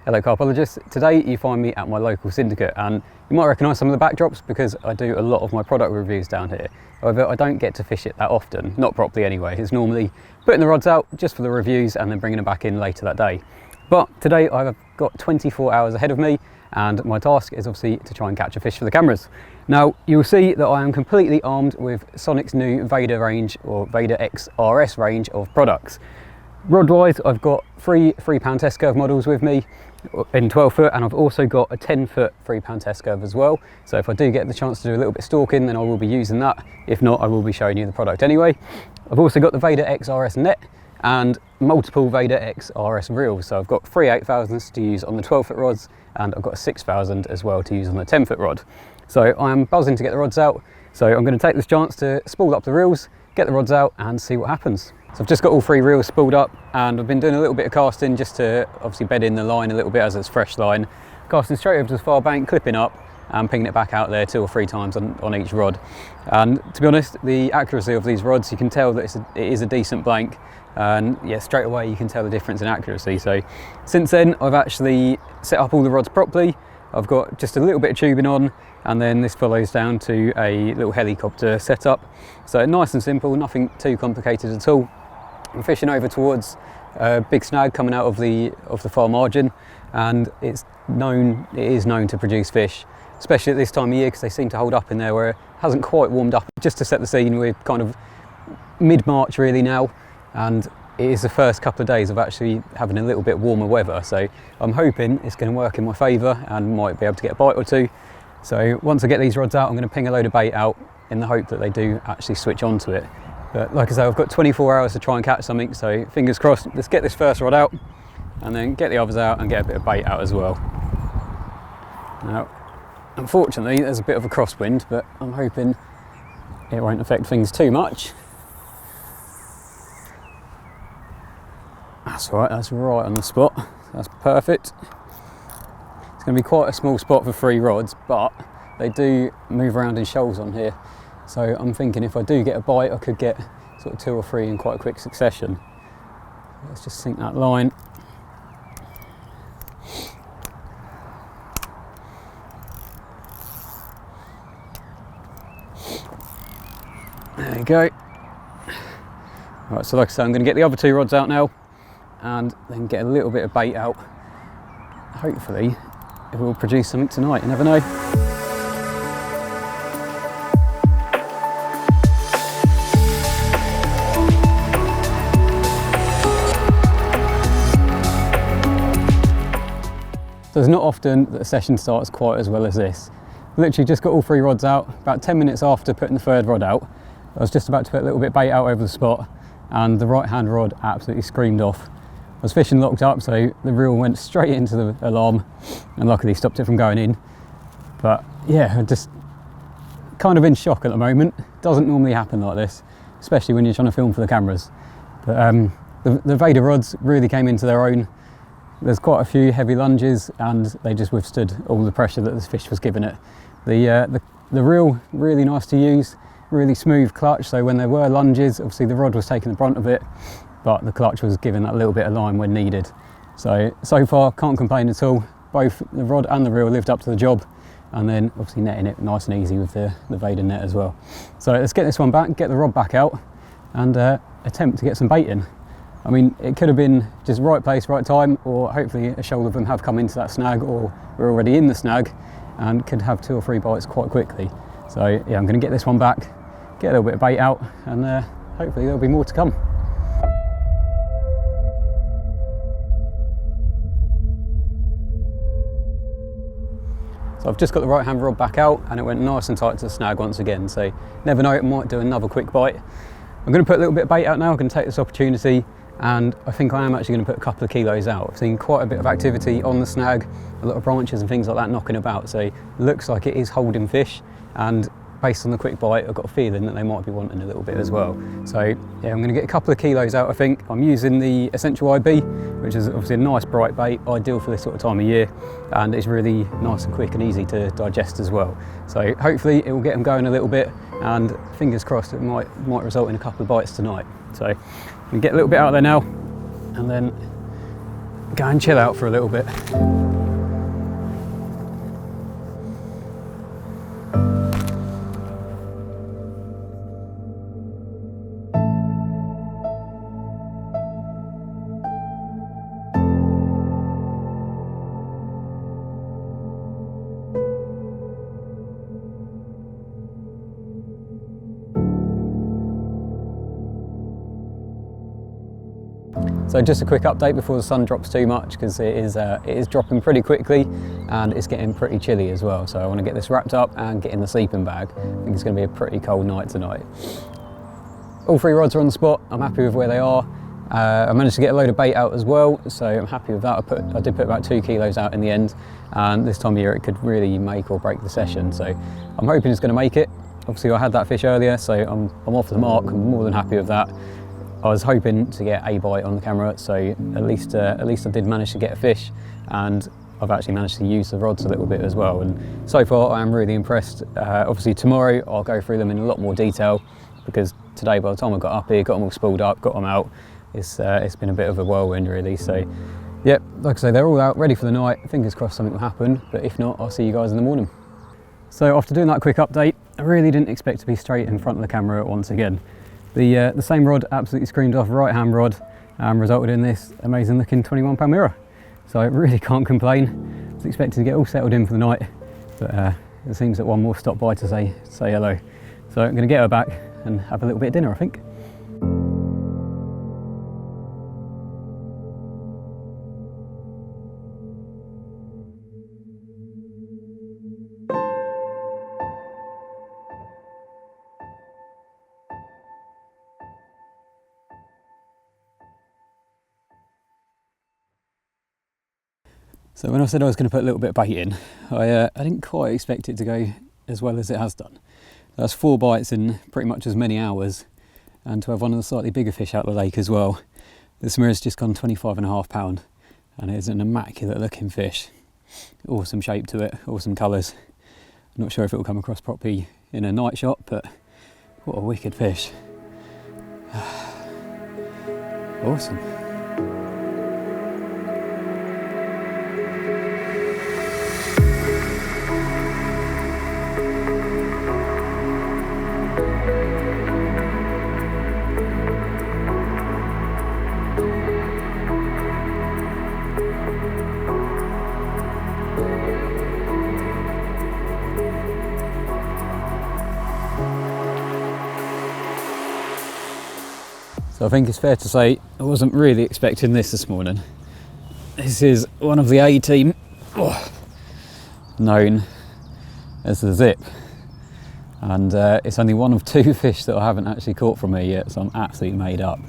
Hello carpologists, today you find me at my local syndicate and you might recognise some of the backdrops because I do a lot of my product reviews down here. However, I don't get to fish it that often, not properly anyway. It's normally putting the rods out just for the reviews and then bringing them back in later that day. But today I've got 24 hours ahead of me and my task is obviously to try and catch a fish for the cameras. Now you'll see that I am completely armed with Sonic's new Vader range or Vader X RS range of products. Rod wise, I've got three 3-pound test curve models with me in 12 foot, and I've also got a 10 foot 3-pound test curve as well. So if I do get the chance to do a little bit of stalking, then I will be using that. If not, I will be showing you the product anyway. I've also got the Vader X RS net and multiple Vader X RS reels. So I've got 3 8,000s to use on the 12 foot rods, and I've got a 6,000 as well to use on the 10 foot rod. So I am buzzing to get the rods out. So I'm going to take this chance to spool up the reels, get the rods out and see what happens. So I've just got all 3 reels spooled up and I've been doing a little bit of casting just to obviously bed in the line a little bit as it's fresh line. Casting straight over to the far bank, clipping up and pinging it back out there 2 or 3 times on each rod. And to be honest, the accuracy of these rods, you can tell that it is a decent blank, and yeah, straight away you can tell the difference in accuracy. So since then I've actually set up all the rods properly. I've got just a little bit of tubing on, and then this follows down to a little helicopter setup. So nice and simple, nothing too complicated at all. I'm fishing over towards a big snag coming out of the far margin, and it is known to produce fish, especially at this time of year because they seem to hold up in there where it hasn't quite warmed up. Just to set the scene, we're kind of mid-March really now, and it is the first couple of days of actually having a little bit warmer weather, so I'm hoping it's going to work in my favour and might be able to get a bite or two. So once I get these rods out, I'm going to ping a load of bait out in the hope that they do actually switch onto it. But like I say, I've got 24 hours to try and catch something, so fingers crossed. Let's get this first rod out and then get the others out and get a bit of bait out as well. Now, unfortunately, there's a bit of a crosswind, but I'm hoping it won't affect things too much. That's right, that's right on the spot. That's perfect. It's going to be quite a small spot for 3 rods, but they do move around in shoals on here. So I'm thinking if I do get a bite, I could get sort of 2 or 3 in quite a quick succession. Let's just sink that line. There you go. Right, so like I said, I'm going to get the other 2 rods out now and then get a little bit of bait out. Hopefully it will produce something tonight, you never know. So it's not often that a session starts quite as well as this. Literally just got all 3 rods out. About 10 minutes after putting the 3rd rod out, I was just about to put a little bit of bait out over the spot and the right hand rod absolutely screamed off. I was fishing locked up, so the reel went straight into the alarm and luckily stopped it from going in. But yeah, I'm just kind of in shock at the moment. Doesn't normally happen like this, especially when you're trying to film for the cameras. But the Vader rods really came into their own. There's quite a few heavy lunges and they just withstood all the pressure that this fish was giving it. The reel, really nice to use, really smooth clutch, so when there were lunges, obviously the rod was taking the brunt of it, but the clutch was giving that little bit of line when needed. So far, can't complain at all. Both the rod and the reel lived up to the job, and then obviously netting it nice and easy with the Vader net as well. So let's get this one back, get the rod back out, and attempt to get some bait in. I mean, it could have been just right place, right time, or hopefully a shoal of them have come into that snag, or we're already in the snag and could have 2 or 3 bites quite quickly. So yeah, I'm going to get this one back, get a little bit of bait out, and hopefully there'll be more to come. So I've just got the right hand rod back out and it went nice and tight to the snag once again, so never know, it might do another quick bite. I'm going to put a little bit of bait out now. I'm going to take this opportunity, and I think I am actually going to put a couple of kilos out. I've seen quite a bit of activity on the snag, a lot of branches and things like that knocking about, so it looks like it is holding fish, and based on the quick bite I've got a feeling that they might be wanting a little bit as well. So yeah, I'm going to get a couple of kilos out I think. I'm using the Essential IB, which is obviously a nice bright bait, ideal for this sort of time of year, and it's really nice and quick and easy to digest as well. So hopefully it will get them going a little bit, and fingers crossed it might result in a couple of bites tonight. So I'm going to get a little bit out of there now and then go and chill out for a little bit. So just a quick update before the sun drops too much, because it is dropping pretty quickly and it's getting pretty chilly as well. So I want to get this wrapped up and get in the sleeping bag. I think it's going to be a pretty cold night tonight. All 3 rods are on the spot. I'm happy with where they are. I managed to get a load of bait out as well, so I'm happy with that. I did put about 2 kilos out in the end, and this time of year it could really make or break the session. So I'm hoping it's going to make it. Obviously I had that fish earlier, so I'm off the mark. I'm more than happy with that. I was hoping to get a bite on the camera, so at least I did manage to get a fish, and I've actually managed to use the rods a little bit as well. And so far I am really impressed. Obviously tomorrow I'll go through them in a lot more detail, because today by the time I got up here, got them all spooled up, got them out, it's been a bit of a whirlwind really. So yeah, like I say, they're all out ready for the night. Fingers crossed something will happen, but if not, I'll see you guys in the morning. So after doing that quick update, I really didn't expect to be straight in front of the camera once again. The same rod absolutely screamed off, right hand rod, resulted in this amazing looking 21 pound mirror. So I really can't complain. I was expecting to get all settled in for the night, but it seems that one more stopped by to say hello. So I'm going to get her back and have a little bit of dinner, I think. So when I said I was going to put a little bit of bait in, I didn't quite expect it to go as well as it has done. That's 4 bites in pretty much as many hours, and to have one of the slightly bigger fish out of the lake as well. This mirror's just gone 25.5 pound, and it is an immaculate looking fish. Awesome shape to it, awesome colours. I'm not sure if it will come across properly in a night shot, but what a wicked fish. Awesome. So I think it's fair to say I wasn't really expecting this morning. This is one of the A team, known as the Zip, and it's only one of 2 fish that I haven't actually caught from here yet, so I'm absolutely made up.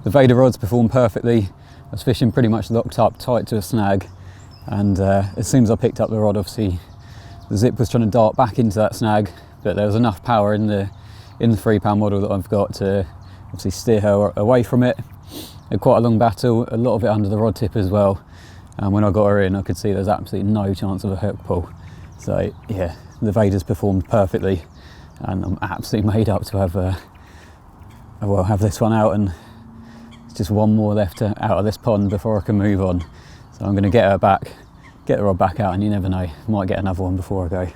The Vader rods performed perfectly. I was fishing pretty much locked up tight to a snag, and as soon as I picked up the rod, obviously the Zip was trying to dart back into that snag, but there was enough power in the 3 pound model that I've got to obviously steer her away from it. Had quite a long battle, a lot of it under the rod tip as well, and when I got her in I could see there's absolutely no chance of a hook pull. So yeah, the Vader's performed perfectly, and I'm absolutely made up to have this one out, and it's just one more left out of this pond before I can move on. So I'm going to get her back, get the rod back out, and you never know, might get another one before I go.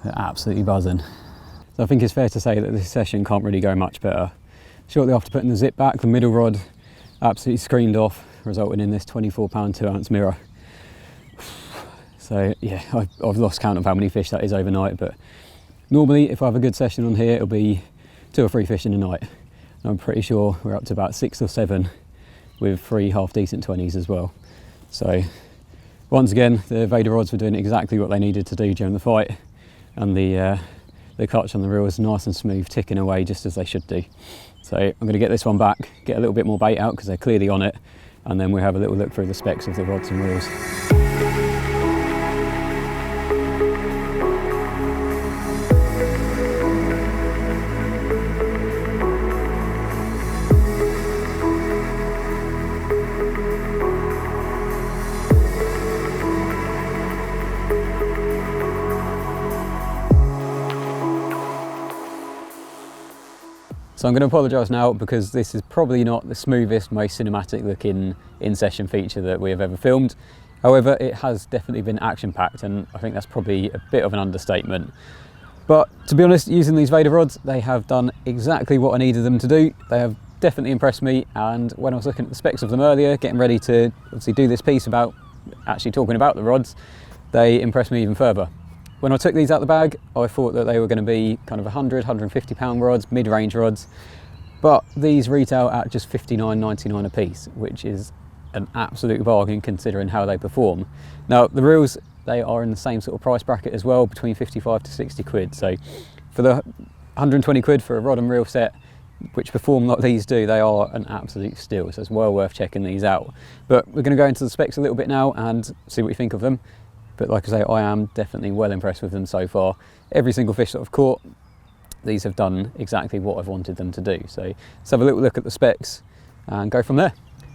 They're absolutely buzzing. So I think it's fair to say that this session can't really go much better. Shortly after putting the Zip back, the middle rod absolutely screened off, resulting in this 24 pound 2 ounce mirror. So yeah, I've lost count of how many fish that is overnight, but normally if I have a good session on here, it'll be 2 or 3 fish in a night. And I'm pretty sure we're up to about 6 or 7 with 3 half decent 20s as well. So once again, the Vader rods were doing exactly what they needed to do during the fight, and the clutch on the reel was nice and smooth, ticking away just as they should do. So I'm going to get this one back, get a little bit more bait out because they're clearly on it, and then we'll have a little look through the specs of the rods and reels. So I'm going to apologise now because this is probably not the smoothest, most cinematic looking in-session feature that we have ever filmed. However, it has definitely been action-packed, and I think that's probably a bit of an understatement. But to be honest, using these Vader rods, they have done exactly what I needed them to do. They have definitely impressed me, and when I was looking at the specs of them earlier, getting ready to obviously do this piece about actually talking about the rods, they impressed me even further. When I took these out the bag, I thought that they were going to be kind of 100, 150 pound rods, mid-range rods, but these retail at just £59.99 a piece, which is an absolute bargain considering how they perform. Now the reels, they are in the same sort of price bracket as well, between 55 to 60 quid. So for the 120 quid for a rod and reel set, which perform like these do, they are an absolute steal. So it's well worth checking these out. But we're going to go into the specs a little bit now and see what you think of them. But like I say, I am definitely well impressed with them so far. Every single fish that I've caught, these have done exactly what I've wanted them to do. So let's have a little look at the specs and go from there.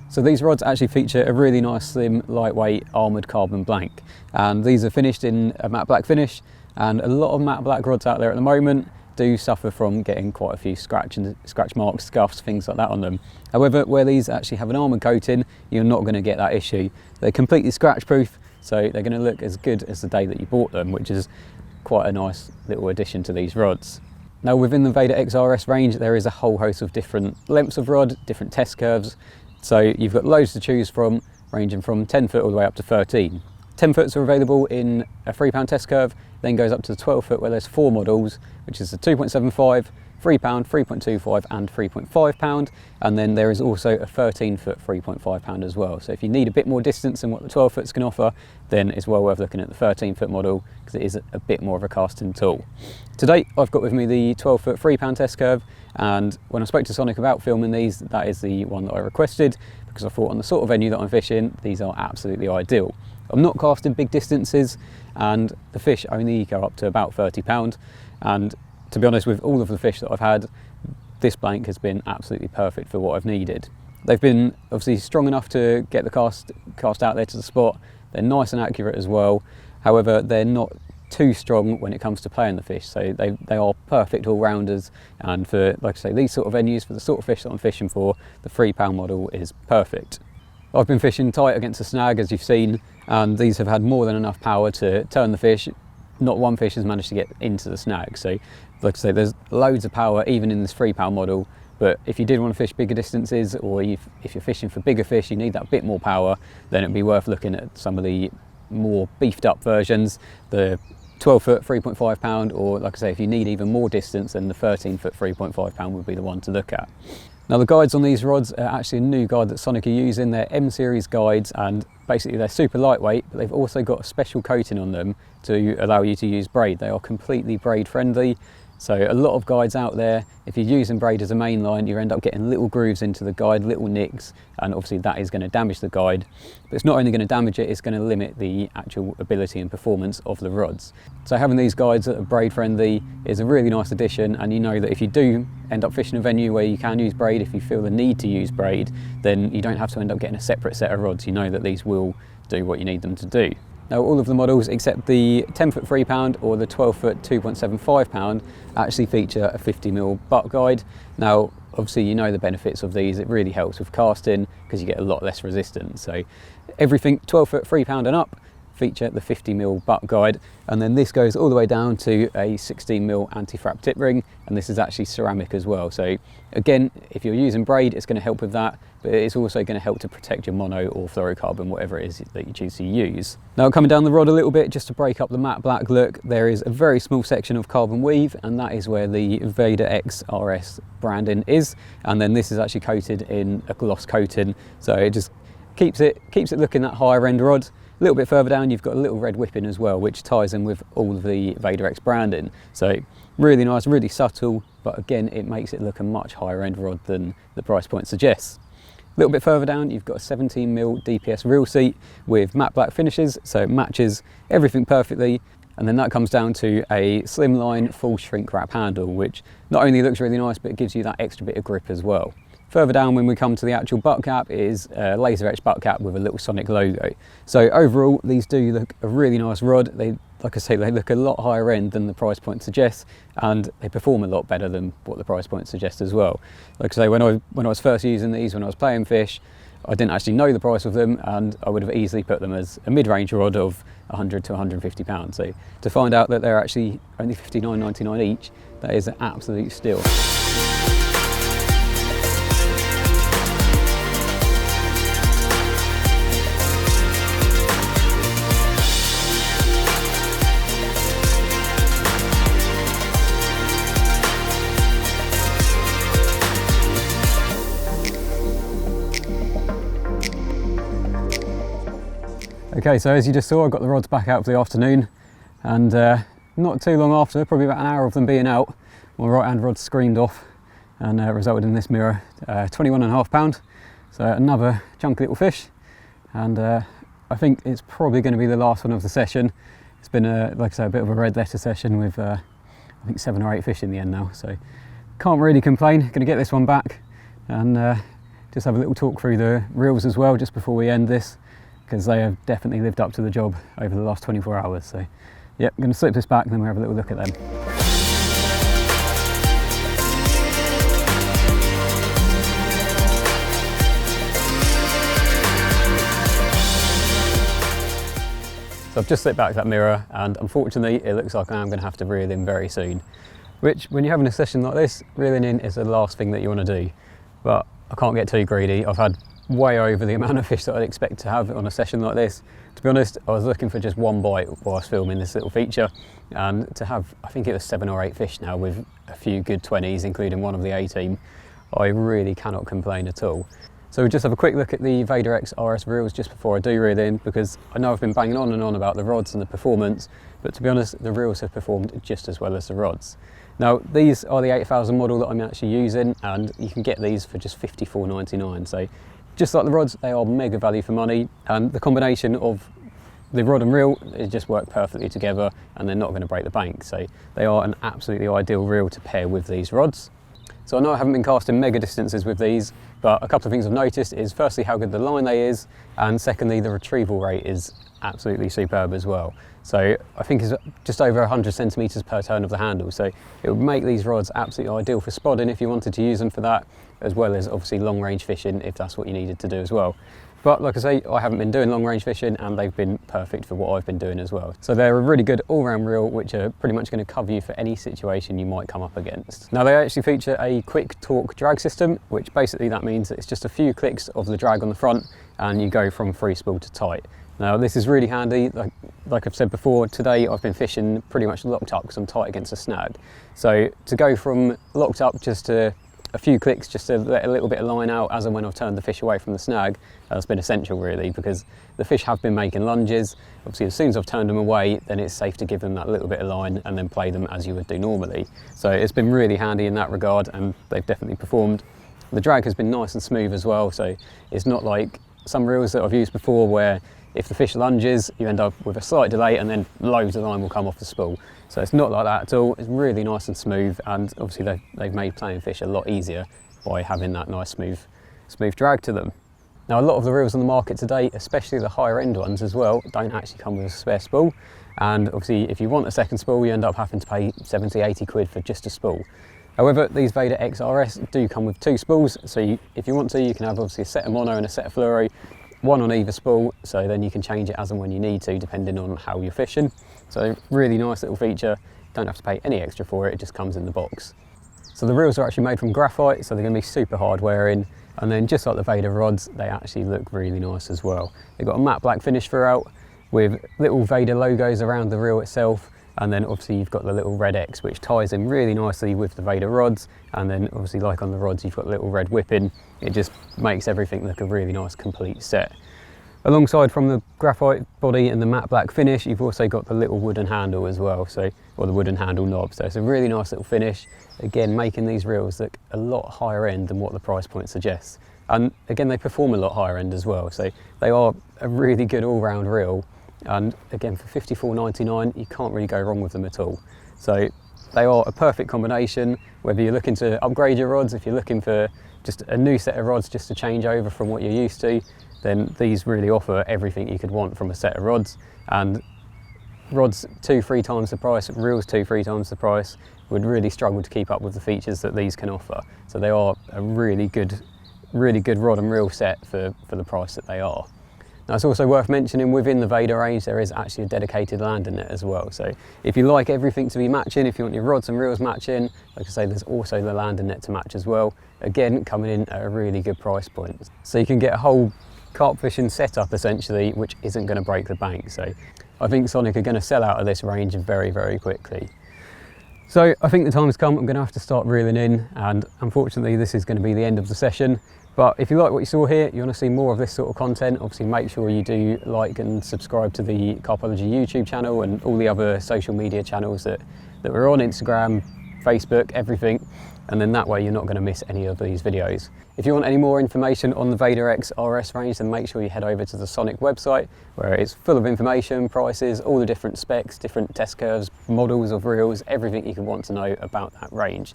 So these rods actually feature a really nice, slim, lightweight, armoured carbon blank. And these are finished in a matte black finish. And a lot of matte black rods out there at the moment do suffer from getting quite a few scratch marks, scuffs, things like that on them. However, where these actually have an armoured coating, you're not going to get that issue. They're completely scratch proof. So they're going to look as good as the day that you bought them, which is quite a nice little addition to these rods. Now within the Vader XRS range, there is a whole host of different lengths of rod, different test curves. So you've got loads to choose from, ranging from 10 foot all the way up to 13. 10 foots are available in a £3 test curve, then goes up to the 12 foot where there's 4 models, which is the 2.75, £3, 3.25 and £3.5, and then there is also a 13 foot £3.5 as well. So if you need a bit more distance than what the 12 foots can offer, then it's well worth looking at the 13 foot model because it is a bit more of a casting tool. To date, I've got with me the 12 foot £3 test curve, and when I spoke to Sonik about filming these, that is the one that I requested because I thought on the sort of venue that I'm fishing, these are absolutely ideal. I'm not casting big distances and the fish only go up to about £30, and to be honest, with all of the fish that I've had, this blank has been absolutely perfect for what I've needed. They've been obviously strong enough to get the cast out there to the spot. They're nice and accurate as well. However, they're not too strong when it comes to playing the fish. So they are perfect all-rounders, and for, like I say, these sort of venues, for the sort of fish that I'm fishing for, the £3 model is perfect. I've been fishing tight against a snag, as you've seen, and these have had more than enough power to turn the fish. Not one fish has managed to get into the snag. So like I say, there's loads of power even in this £3 model, but if you did want to fish bigger distances, or if you're fishing for bigger fish, you need that bit more power, then it'd be worth looking at some of the more beefed up versions, the 12 foot £3.5, or like I say, if you need even more distance, then the 13 foot £3.5 would be the one to look at. Now the guides on these rods are actually a new guide that Sonik are using. They're M series guides, and basically they're super lightweight, but they've also got a special coating on them to allow you to use braid. They are completely braid friendly. So a lot of guides out there, if you're using braid as a main line, you end up getting little grooves into the guide, little nicks, and obviously that is going to damage the guide. But it's not only going to damage it, it's going to limit the actual ability and performance of the rods. So having these guides that are braid friendly is a really nice addition, and you know that if you do end up fishing a venue where you can use braid, if you feel the need to use braid, then you don't have to end up getting a separate set of rods. You know that these will do what you need them to do. Now all of the models except the 10 foot £3 or the 12 foot £2.75 actually feature a 50mm butt guide. Now obviously you know the benefits of these, it really helps with casting because you get a lot less resistance. So everything 12 foot £3 and up feature the 50mm butt guide, and then this goes all the way down to a 16mm anti-frap tip ring, and this is actually ceramic as well. So again, if you're using braid, it's going to help with that, but it's also going to help to protect your mono or fluorocarbon, whatever it is that you choose to use. Now coming down the rod a little bit, just to break up the matte black look, there is a very small section of carbon weave, and that is where the Vader XRS branding is, and then this is actually coated in a gloss coating, so it just keeps it looking that higher end rod. A little bit further down you've got a little red whipping as well, which ties in with all of the Vader X branding. So really nice, really subtle, but again it makes it look a much higher end rod than the price point suggests. A little bit further down you've got a 17mm DPS reel seat with matte black finishes, so it matches everything perfectly. And then that comes down to a slimline full shrink wrap handle, which not only looks really nice, but it gives you that extra bit of grip as well. Further down, when we come to the actual butt cap, is a laser etched butt cap with a little Sonik logo. So overall, these do look a really nice rod. They like I say, they look a lot higher end than the price point suggests, and they perform a lot better than what the price point suggests as well. Like I say, when I was first using these, when I was playing fish, I didn't actually know the price of them, and I would have easily put them as a mid-range rod of 100 to 150 pounds. So to find out that they're actually only $59.99 each, that is an absolute steal. Okay, so as you just saw, I got the rods back out for the afternoon, and not too long after, probably about an hour of them being out, my right hand rod screamed off and resulted in this mirror, 21.5 pound. So another chunky little fish, and I think it's probably going to be the last one of the session. It's been, like I say, a bit of a red letter session with I think 7 or 8 fish in the end now, so can't really complain. Going to get this one back and just have a little talk through the reels as well just before we end this, because they have definitely lived up to the job over the last 24 hours. So yeah, I'm going to slip this back and then we'll have a little look at them. So I've just slipped back that mirror, and unfortunately it looks like I am going to have to reel in very soon, which when you're having a session like this, reeling in is the last thing that you want to do. But I can't get too greedy. I've had way over the amount of fish that I'd expect to have on a session like this. To be honest, I was looking for just one bite whilst filming this little feature, and to have, I think it was 7 or 8 fish now with a few good 20s, including one of the A-team, I really cannot complain at all. So we'll just have a quick look at the Vader X RS reels just before I do reel in, because I know I've been banging on and on about the rods and the performance, but to be honest, the reels have performed just as well as the rods. Now, these are the 8000 model that I'm actually using, and you can get these for just $54.99. So just like the rods, they are mega value for money, and the combination of the rod and reel, it just work perfectly together, and they're not going to break the bank. So they are an absolutely ideal reel to pair with these rods. So I know I haven't been casting mega distances with these, but a couple of things I've noticed is firstly how good the line lay is, and secondly the retrieval rate is absolutely superb as well. So I think it's just over 100 centimetres per turn of the handle, so it would make these rods absolutely ideal for spodding if you wanted to use them for that, as well as obviously long range fishing if that's what you needed to do as well. But like I say, I haven't been doing long range fishing, and they've been perfect for what I've been doing as well. So they're a really good all-round reel, which are pretty much going to cover you for any situation you might come up against. Now, they actually feature a quick torque drag system, which basically that means that it's just a few clicks of the drag on the front and you go from free spool to tight. Now this is really handy. Like I've said before, today I've been fishing pretty much locked up because I'm tight against a snag. So to go from locked up just to a few clicks just to let a little bit of line out as and when I've turned the fish away from the snag, that's been essential really, because the fish have been making lunges. Obviously as soon as I've turned them away, then it's safe to give them that little bit of line and then play them as you would do normally. So it's been really handy in that regard, and they've definitely performed. The drag has been nice and smooth as well, so it's not like some reels that I've used before where if the fish lunges, you end up with a slight delay and then loads of line will come off the spool. So it's not like that at all. It's really nice and smooth, and obviously they've made playing fish a lot easier by having that nice smooth drag to them. Now a lot of the reels on the market today, especially the higher end ones as well, don't actually come with a spare spool. And obviously if you want a second spool, you end up having to pay 70, 80 quid for just a spool. However, these Vader X RS do come with 2 spools, so if you want to, you can have obviously a set of mono and a set of fluoro, one on either spool, so then you can change it as and when you need to, depending on how you're fishing. So really nice little feature, don't have to pay any extra for it, it just comes in the box. So the reels are actually made from graphite, so they're going to be super hard wearing, and then just like the Vader rods, they actually look really nice as well. They've got a matte black finish throughout, with little Vader logos around the reel itself, and then obviously you've got the little red X, which ties in really nicely with the Vader rods, and then obviously like on the rods you've got little red whipping. It just makes everything look a really nice complete set. Alongside from the graphite body and the matte black finish, you've also got the little wooden handle as well, or the wooden handle knob, so it's a really nice little finish, again making these reels look a lot higher end than what the price point suggests. And again, they perform a lot higher end as well, so they are a really good all-round reel. And again, for $54.99, you can't really go wrong with them at all. So they are a perfect combination, whether you're looking to upgrade your rods, if you're looking for just a new set of rods just to change over from what you're used to, then these really offer everything you could want from a set of rods. And rods 2-3 times the price, reels 2-3 times the price, would really struggle to keep up with the features that these can offer. So they are a really good rod and reel set for the price that they are. Now it's also worth mentioning, within the Vader range there is actually a dedicated landing net as well. So if you like everything to be matching, if you want your rods and reels matching, like I say, there's also the landing net to match as well. Again, coming in at a really good price point. So you can get a whole carp fishing setup essentially, which isn't going to break the bank. So I think Sonik are going to sell out of this range very quickly. So I think the time's come. I'm going to have to start reeling in, and unfortunately this is going to be the end of the session. But if you like what you saw here, you want to see more of this sort of content, obviously make sure you do like and subscribe to the 𝗙𝗵𝗿𝗆cie YouTube channel and all the other social media channels that we're on, Instagram, Facebook, everything. And then that way you're not going to miss any of these videos. If you want any more information on the Vader X RS range, then make sure you head over to the Sonik website, where it's full of information, prices, all the different specs, different test curves, models of reels, everything you could want to know about that range.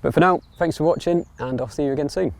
But for now, thanks for watching, and I'll see you again soon.